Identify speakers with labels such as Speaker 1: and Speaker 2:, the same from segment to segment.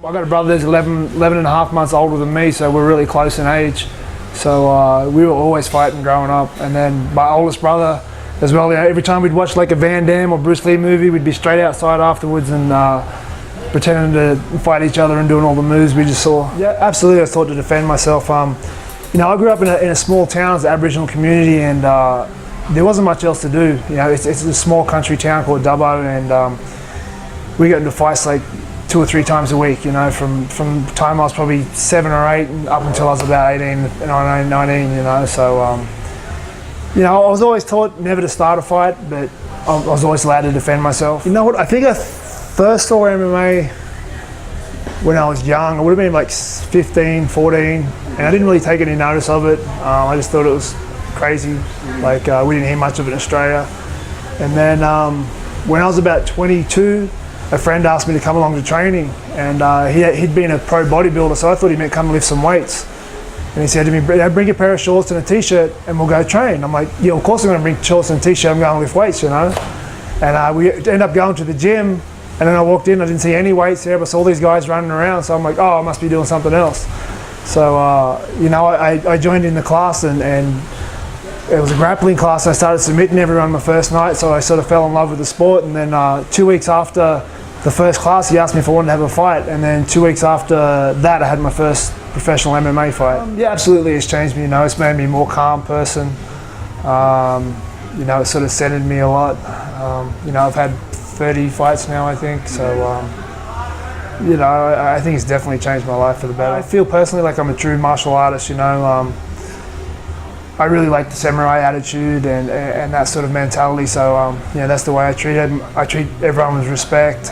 Speaker 1: I got a brother that's 11 and a half months older than me, so we're really close in age. So we were always fighting growing up. And then my oldest brother as well, you know, every time we'd watch like a Van Damme or Bruce Lee movie, we'd be straight outside afterwards and pretending to fight each other and doing all the moves we just saw. Yeah, absolutely, I was taught to defend myself. You know, I grew up in a small town, it's an Aboriginal community, and there wasn't much else to do. You know, it's a small country town called Dubbo, and we got into fights like 2 or 3 times a week, you know, from time I was probably 7 or 8 and up until I was about 18 and 19, you know. So, you know, I was always taught never to start a fight, but I was always allowed to defend myself. You know what, I think I first saw MMA when I was young. I would have been like 15, 14, and I didn't really take any notice of it. I just thought it was crazy, like we didn't hear much of it in Australia. And then when I was about 22, a friend asked me to come along to training, and he'd been a pro bodybuilder, so I thought he meant come lift some weights. And he said to me, bring a pair of shorts and a t-shirt and we'll go train. I'm like, yeah, of course I'm going to bring shorts and a t-shirt, I'm going to lift weights, you know. And we ended up going to the gym, and then I walked in, I didn't see any weights there, but saw all these guys running around, so I'm like, oh, I must be doing something else. So, you know, I joined in the class, and it was a grappling class. I started submitting everyone my first night, so I sort of fell in love with the sport. And then 2 weeks after the first class, he asked me if I wanted to have a fight, and then 2 weeks after that, I had my first professional MMA fight. Yeah, absolutely, it's changed me. You know, it's made me a more calm person. You know, it sort of centered me a lot. You know, I've had 30 fights now, I think. So, you know, I think it's definitely changed my life for the better. I feel personally like I'm a true martial artist. You know, I really like the samurai attitude and that sort of mentality. So, you know, that's the way I treat it. I treat everyone with respect.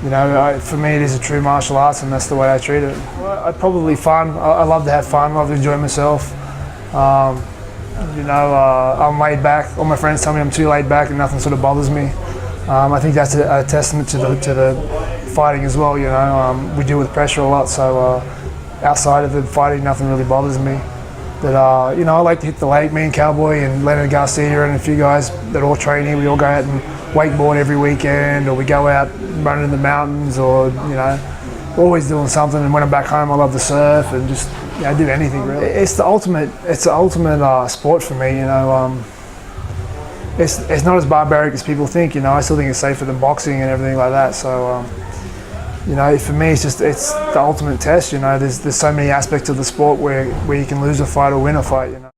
Speaker 1: You know, for me, it is a true martial arts, and that's the way I treat it. Well, probably fun. I love to have fun. I love to enjoy myself. You know, I'm laid back. All my friends tell me I'm too laid back, and nothing sort of bothers me. I think that's a testament to the fighting as well. You know, we deal with pressure a lot, so outside of the fighting, nothing really bothers me. But you know, I like to hit the lake. Me and Cowboy and Leonard Garcia and a few guys that all train here, we all go out and wakeboard every weekend, or we go out running in the mountains, or you know, always doing something. And when I'm back home, I love to surf and just, you know, do anything really. It's the ultimate sport for me. You know, it's not as barbaric as people think. You know, I still think it's safer than boxing and everything like that. So, you know, for me, it's the ultimate test. You know, there's so many aspects of the sport where you can lose a fight or win a fight. You know.